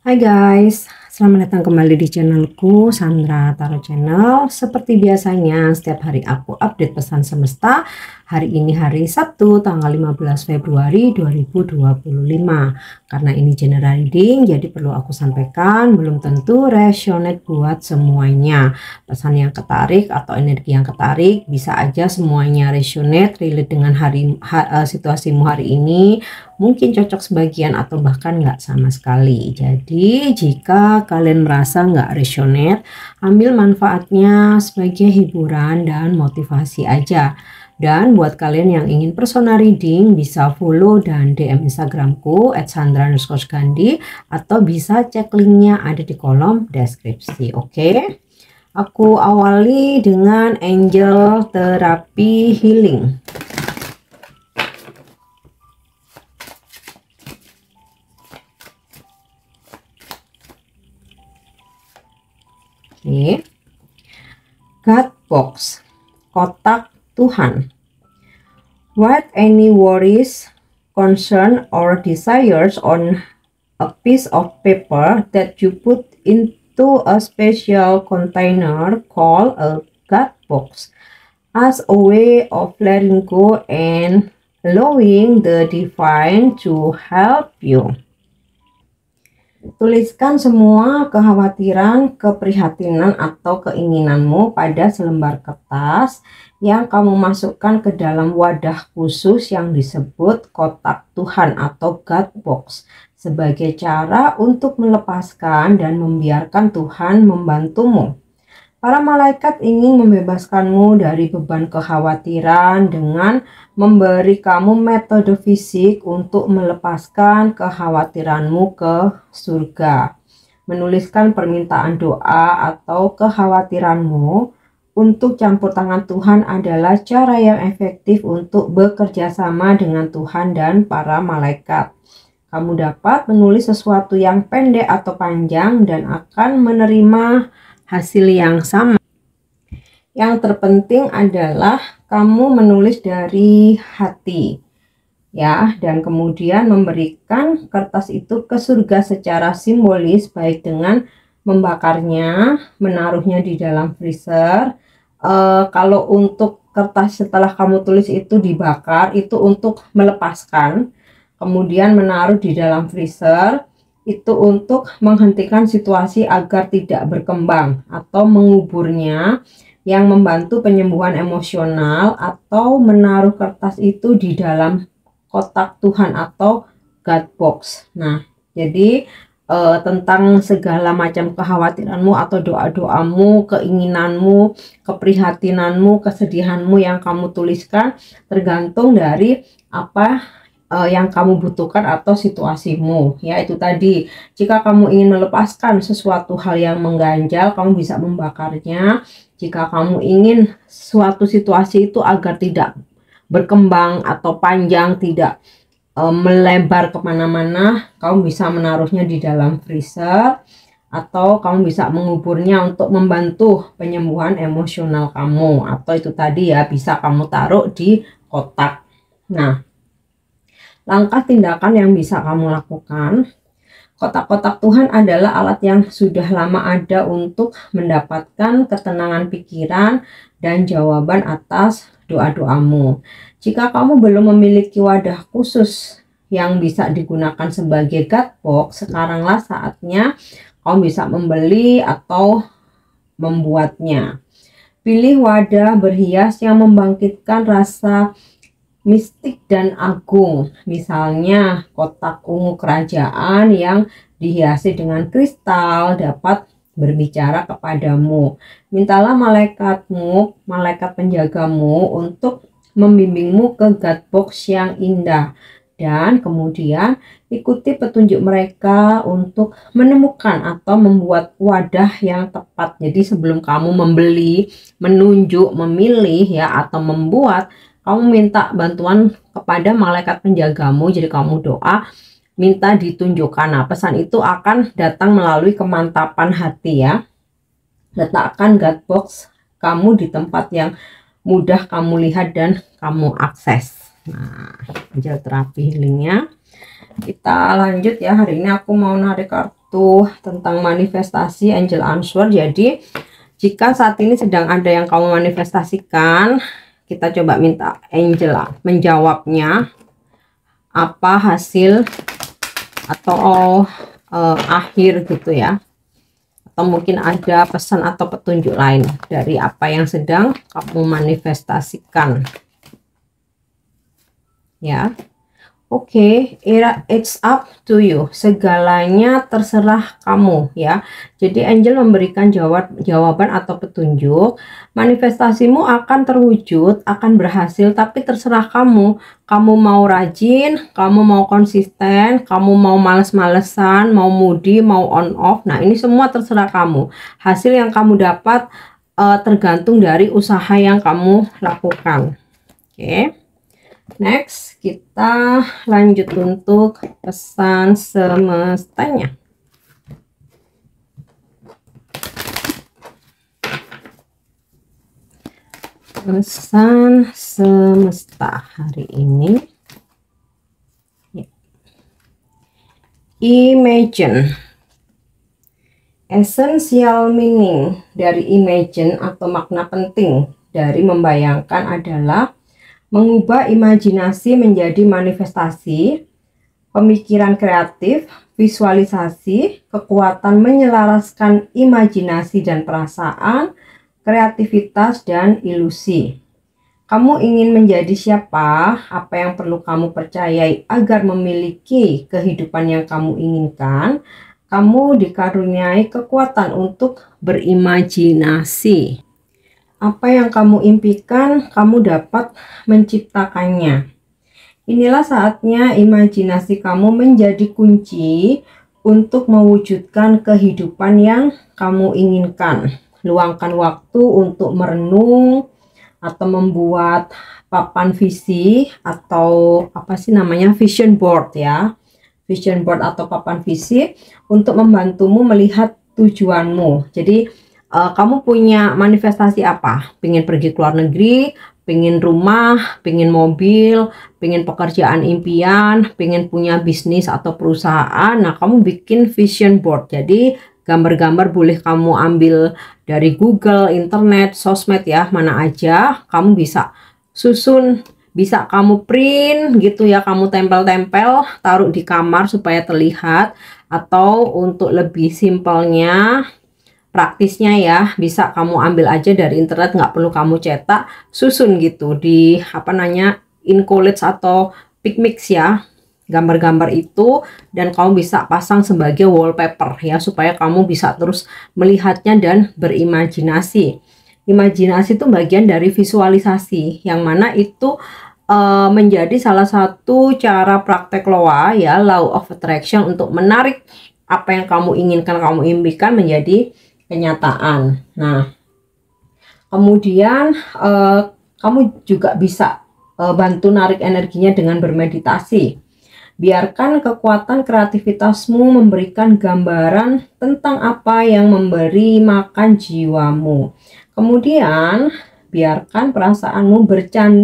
Hai guys, selamat datang kembali di channelku Sandra Tarot Channel. Seperti biasanya setiap hari aku update pesan semesta. Hari ini hari Sabtu tanggal 15 Februari 2025. Karena ini general reading, jadi perlu aku sampaikan belum tentu resonate buat semuanya. Pesan yang ketarik atau energi yang ketarik bisa aja semuanya resonate relate dengan situasimu hari ini. Mungkin cocok sebagian atau bahkan nggak sama sekali. Jadi jika kalian merasa nggak resonate, ambil manfaatnya sebagai hiburan dan motivasi aja. Dan buat kalian yang ingin personal reading bisa follow dan DM Instagramku @sandra_gandhi atau bisa cek linknya ada di kolom deskripsi. Oke? Aku awali dengan Angel Therapy Healing. Oke. God Box, kotak Tuhan. Write any worries, concern, or desires on a piece of paper that you put into a special container called a God Box as a way of letting go and allowing the divine to help you. Tuliskan semua kekhawatiran, keprihatinan, atau keinginanmu pada selembar kertas yang kamu masukkan ke dalam wadah khusus yang disebut kotak Tuhan atau God Box sebagai cara untuk melepaskan dan membiarkan Tuhan membantumu. Para malaikat ingin membebaskanmu dari beban kekhawatiran dengan memberi kamu metode fisik untuk melepaskan kekhawatiranmu ke surga. Menuliskan permintaan doa atau kekhawatiranmu untuk campur tangan Tuhan adalah cara yang efektif untuk bekerja sama dengan Tuhan dan para malaikat. Kamu dapat menulis sesuatu yang pendek atau panjang dan akan menerima hasil yang sama. Yang terpenting adalah kamu menulis dari hati ya, dan kemudian memberikan kertas itu ke surga secara simbolis, baik dengan membakarnya, menaruhnya di dalam freezer. Kalau untuk kertas setelah kamu tulis itu dibakar, itu untuk melepaskan, kemudian menaruh di dalam freezer itu untuk menghentikan situasi agar tidak berkembang atau menguburnya, yang membantu penyembuhan emosional, atau menaruh kertas itu di dalam kotak Tuhan atau God Box. Nah, jadi tentang segala macam kekhawatiranmu atau doa-doamu, keinginanmu, keprihatinanmu, kesedihanmu yang kamu tuliskan tergantung dari apa yang kamu butuhkan atau situasimu. Ya, itu tadi, jika kamu ingin melepaskan sesuatu hal yang mengganjal, kamu bisa membakarnya. Jika kamu ingin suatu situasi itu agar tidak berkembang atau panjang, tidak melebar kemana-mana, kamu bisa menaruhnya di dalam freezer, atau kamu bisa menguburnya untuk membantu penyembuhan emosional kamu, atau itu tadi ya, bisa kamu taruh di kotak. Nah, langkah tindakan yang bisa kamu lakukan. Kotak-kotak Tuhan adalah alat yang sudah lama ada untuk mendapatkan ketenangan pikiran dan jawaban atas doa-doamu. Jika kamu belum memiliki wadah khusus yang bisa digunakan sebagai God Box, sekaranglah saatnya kamu bisa membeli atau membuatnya. Pilih wadah berhias yang membangkitkan rasa mistik dan agung, misalnya kotak ungu kerajaan yang dihiasi dengan kristal dapat berbicara kepadamu. Mintalah malaikatmu, malaikat penjagamu, untuk membimbingmu ke God Box yang indah, dan kemudian ikuti petunjuk mereka untuk menemukan atau membuat wadah yang tepat. Jadi sebelum kamu membeli, menunjuk, memilih ya, atau membuat, kamu minta bantuan kepada malaikat penjagamu. Jadi kamu doa, minta ditunjukkan. Nah, pesan itu akan datang melalui kemantapan hati ya. Letakkan God Box kamu di tempat yang mudah kamu lihat dan kamu akses. Nah, Angel Therapy Healingnya. Kita lanjut ya. Hari ini aku mau narik kartu tentang manifestasi angel answer. Jadi jika saat ini sedang ada yang kamu manifestasikan, kita coba minta angel menjawabnya. Apa hasil atau akhir gitu ya. Atau mungkin ada pesan atau petunjuk lain dari apa yang sedang kamu manifestasikan. Ya. Oke, it's up to you. Segalanya terserah kamu ya. Jadi angel memberikan jawaban atau petunjuk. Manifestasimu akan terwujud, akan berhasil, tapi terserah kamu. Kamu mau rajin, kamu mau konsisten, kamu mau males-malesan, mau moody, mau on off. Nah, ini semua terserah kamu. Hasil yang kamu dapat tergantung dari usaha yang kamu lakukan. Oke. Next, kita lanjut untuk pesan semestanya. Pesan semesta hari ini. Imagine. Essential meaning dari imagine atau makna penting dari membayangkan adalah mengubah imajinasi menjadi manifestasi, pemikiran kreatif, visualisasi, kekuatan menyelaraskan imajinasi dan perasaan, kreativitas dan ilusi. Kamu ingin menjadi siapa? Apa yang perlu kamu percayai agar memiliki kehidupan yang kamu inginkan? Kamu dikaruniai kekuatan untuk berimajinasi. Apa yang kamu impikan, kamu dapat menciptakannya. Inilah saatnya imajinasi kamu menjadi kunci untuk mewujudkan kehidupan yang kamu inginkan. Luangkan waktu untuk merenung atau membuat papan visi atau apa sih namanya, vision board ya. Vision board atau papan visi untuk membantumu melihat tujuanmu. Jadi kamu punya manifestasi apa? Pengen pergi ke luar negeri, pengen rumah, pengen mobil, pengen pekerjaan impian, pengen punya bisnis atau perusahaan. Nah, kamu bikin vision board. Jadi gambar-gambar boleh kamu ambil dari Google, internet, sosmed ya, mana aja. Kamu bisa susun, bisa kamu print gitu ya, kamu tempel-tempel, taruh di kamar supaya terlihat. Atau untuk lebih simpelnya, praktisnya ya, bisa kamu ambil aja dari internet, nggak perlu kamu cetak, susun gitu di apa namanya, in college atau Picmix ya, gambar-gambar itu, dan kamu bisa pasang sebagai wallpaper ya, supaya kamu bisa terus melihatnya dan berimajinasi. Imajinasi itu bagian dari visualisasi, yang mana itu menjadi salah satu cara praktek LOA ya, Law of Attraction, untuk menarik apa yang kamu inginkan, kamu impikan menjadi kenyataan. Nah, kemudian kamu juga bisa bantu narik energinya dengan bermeditasi. Biarkan kekuatan kreativitasmu memberikan gambaran tentang apa yang memberi makan jiwamu. Kemudian biarkan perasaanmu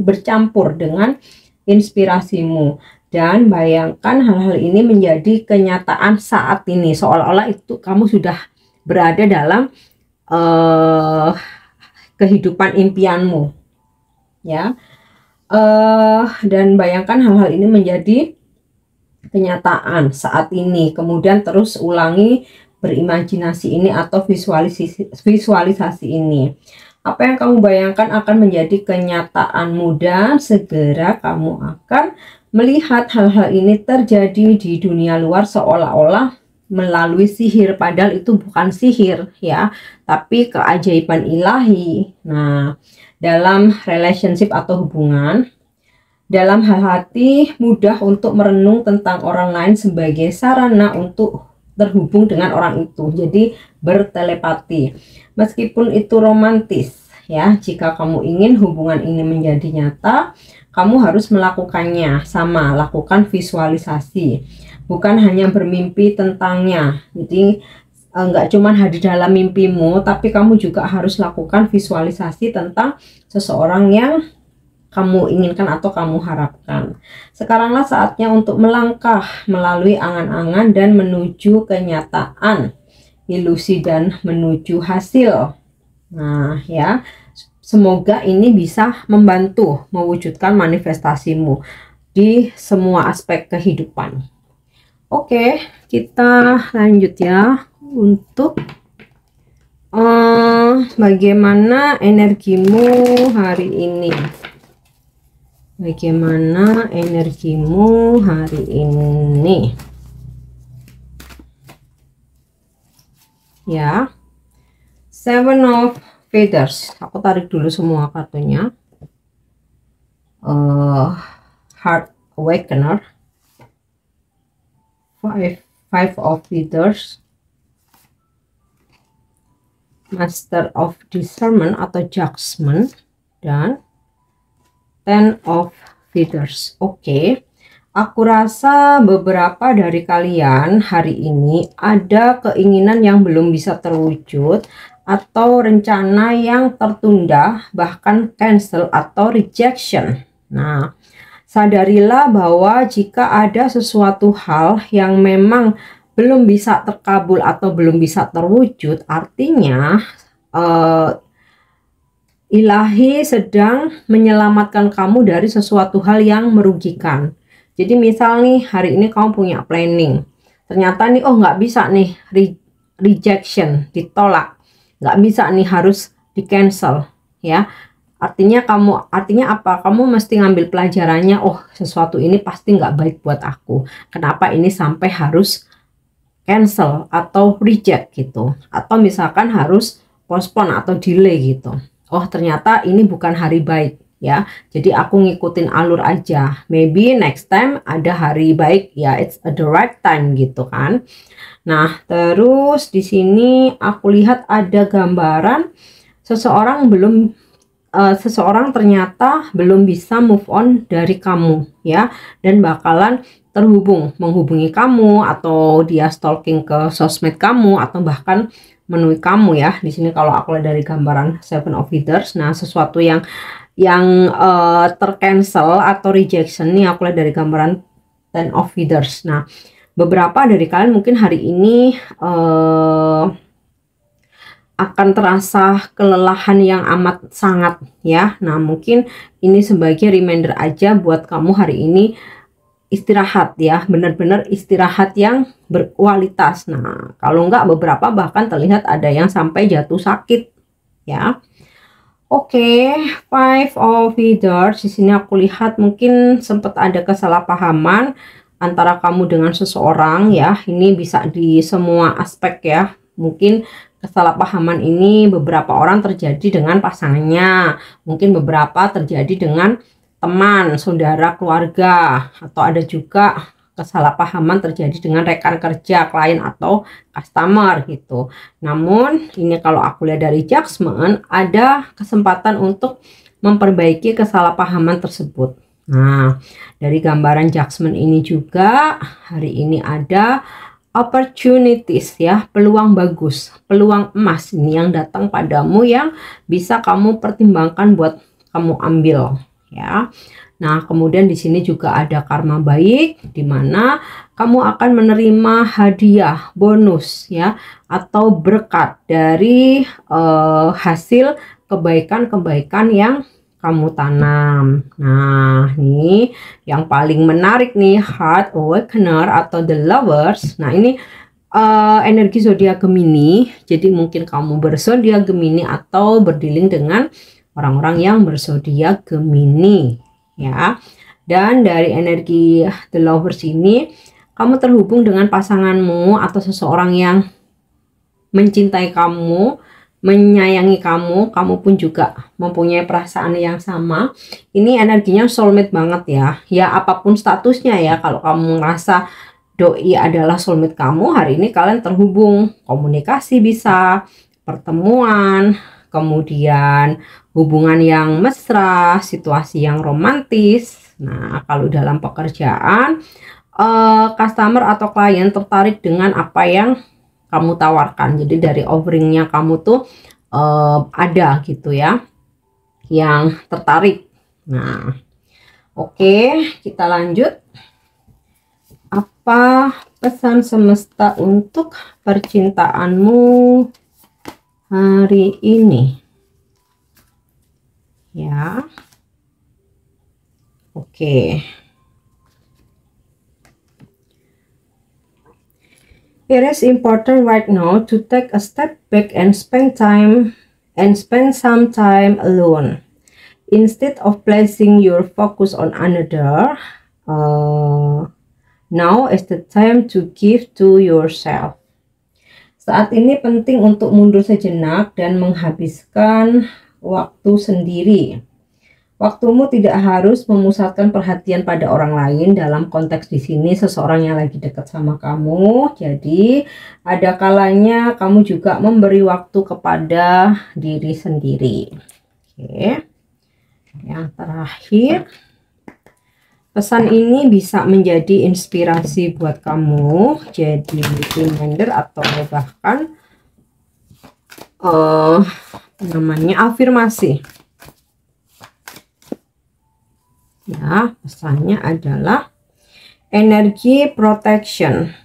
bercampur dengan inspirasimu. Dan bayangkan hal-hal ini menjadi kenyataan saat ini, seolah-olah itu kamu sudah berada dalam kehidupan impianmu ya. Dan bayangkan hal-hal ini menjadi kenyataan saat ini, kemudian terus ulangi berimajinasi ini atau visualisasi ini. Apa yang kamu bayangkan akan menjadi kenyataan mudah. Segera kamu akan melihat hal-hal ini terjadi di dunia luar seolah-olah melalui sihir, padahal itu bukan sihir ya, tapi keajaiban ilahi. Nah, dalam relationship atau hubungan, dalam hal hati mudah untuk merenung tentang orang lain sebagai sarana untuk terhubung dengan orang itu, jadi bertelepati. Meskipun itu romantis ya, jika kamu ingin hubungan ini menjadi nyata, kamu harus melakukannya. Sama, lakukan visualisasi, bukan hanya bermimpi tentangnya. Jadi enggak cuma hadir dalam mimpimu, tapi kamu juga harus lakukan visualisasi tentang seseorang yang kamu inginkan atau kamu harapkan. Sekaranglah saatnya untuk melangkah melalui angan-angan dan menuju kenyataan, ilusi dan menuju hasil. Nah ya, semoga ini bisa membantu mewujudkan manifestasimu di semua aspek kehidupan. Oke, kita lanjut ya untuk bagaimana energimu hari ini. Bagaimana energimu hari ini? Ya, Seven of Feathers. Aku tarik dulu semua kartunya. Heart Awakener, Five of Feathers, Master of Discernment atau Judgment, dan Ten of Feathers. Oke, aku rasa beberapa dari kalian hari ini ada keinginan yang belum bisa terwujud atau rencana yang tertunda, bahkan cancel atau rejection. Nah, sadarilah bahwa jika ada sesuatu hal yang memang belum bisa terkabul atau belum bisa terwujud, artinya Ilahi sedang menyelamatkan kamu dari sesuatu hal yang merugikan. Jadi misal nih hari ini kamu punya planning, ternyata nih nggak bisa nih, rejection, ditolak, nggak bisa nih, harus di cancel ya. Artinya apa? Kamu mesti ngambil pelajarannya. Oh, sesuatu ini pasti nggak baik buat aku. Kenapa ini sampai harus cancel atau reject gitu? Atau misalkan harus postpone atau delay gitu. Oh, ternyata ini bukan hari baik ya. Jadi aku ngikutin alur aja. Maybe next time ada hari baik ya, it's the right time gitu kan. Nah, terus di sini aku lihat ada gambaran seseorang ternyata belum bisa move on dari kamu ya, dan bakalan menghubungi kamu, atau dia stalking ke sosmed kamu, atau bahkan menemui kamu ya. Di sini kalau aku lihat dari gambaran Seven of Feathers, nah sesuatu yang tercancel atau rejection nih aku lihat dari gambaran Ten of Feathers. Nah, beberapa dari kalian mungkin hari ini akan terasa kelelahan yang amat sangat ya. Nah, mungkin ini sebagai reminder aja buat kamu hari ini istirahat ya, benar-benar istirahat yang berkualitas. Nah, kalau enggak beberapa bahkan terlihat ada yang sampai jatuh sakit ya. Oke, Five of Feathers. Di sini aku lihat mungkin sempat ada kesalahpahaman antara kamu dengan seseorang ya. Ini bisa di semua aspek ya. Mungkin kesalahpahaman ini beberapa orang terjadi dengan pasangannya, mungkin beberapa terjadi dengan teman, saudara, keluarga, atau ada juga kesalahpahaman terjadi dengan rekan kerja, klien atau customer gitu. Namun ini kalau aku lihat dari Judgment, ada kesempatan untuk memperbaiki kesalahpahaman tersebut. Nah, dari gambaran Judgment ini juga hari ini ada opportunities ya, peluang bagus, peluang emas ini yang datang padamu yang bisa kamu pertimbangkan buat kamu ambil ya. Nah, kemudian di sini juga ada karma baik, di mana kamu akan menerima hadiah, bonus ya, atau berkat dari hasil kebaikan-kebaikan yang kamu tanam. Nah, nih yang paling menarik nih, Heart Awakener atau The Lovers. Nah, ini energi zodiak Gemini. Jadi mungkin kamu berzodiak Gemini atau berdealing dengan orang-orang yang berzodiak Gemini ya. Dan dari energi The Lovers ini, kamu terhubung dengan pasanganmu atau seseorang yang mencintai kamu, menyayangi kamu, kamu pun juga mempunyai perasaan yang sama. Ini energinya soulmate banget ya. Ya, apapun statusnya ya, kalau kamu merasa doi adalah soulmate kamu, hari ini kalian terhubung, komunikasi bisa, pertemuan, kemudian hubungan yang mesra, situasi yang romantis. Nah, kalau dalam pekerjaan, customer atau klien tertarik dengan apa yang kamu tawarkan. Jadi dari offeringnya kamu tuh ada gitu ya, yang tertarik. Nah, oke, kita lanjut. Apa pesan semesta untuk percintaanmu hari ini? Ya. Oke. It is important right now to take a step back and spend some time alone. Instead of placing your focus on another, now is the time to give to yourself. Saat ini penting untuk mundur sejenak dan menghabiskan waktu sendiri. Waktumu tidak harus memusatkan perhatian pada orang lain. Dalam konteks di sini seseorang yang lagi dekat sama kamu. Jadi ada kalanya kamu juga memberi waktu kepada diri sendiri. Oke. Yang terakhir, pesan ini bisa menjadi inspirasi buat kamu, jadi reminder atau bahkan namanya afirmasi. Ya, pesannya adalah energy protection.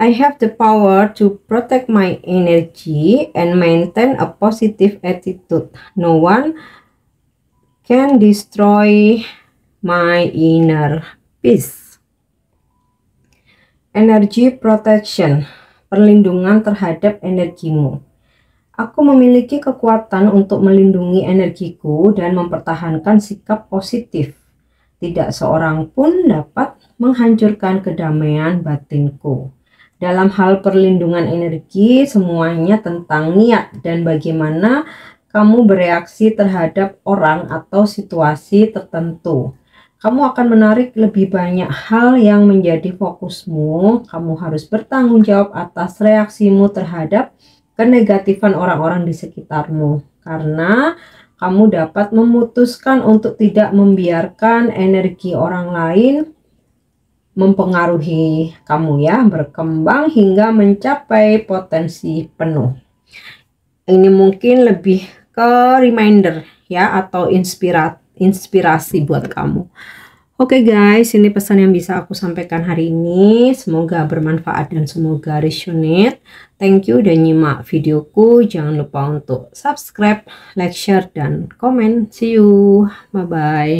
I have the power to protect my energy and maintain a positive attitude. No one can destroy my inner peace. Energy protection, perlindungan terhadap energimu. Aku memiliki kekuatan untuk melindungi energiku dan mempertahankan sikap positif. Tidak seorang pun dapat menghancurkan kedamaian batinku. Dalam hal perlindungan energi, semuanya tentang niat dan bagaimana kamu bereaksi terhadap orang atau situasi tertentu. Kamu akan menarik lebih banyak hal yang menjadi fokusmu. Kamu harus bertanggung jawab atas reaksimu terhadap kenegatifan orang-orang di sekitarmu. Karena kamu dapat memutuskan untuk tidak membiarkan energi orang lain mempengaruhi kamu ya, berkembang hingga mencapai potensi penuh. Ini mungkin lebih ke reminder ya, atau inspirasi buat kamu. Oke guys, ini pesan yang bisa aku sampaikan hari ini. Semoga bermanfaat dan semoga resonate. Thank you udah nyimak videoku. Jangan lupa untuk subscribe, like, share, dan komen. See you. Bye-bye.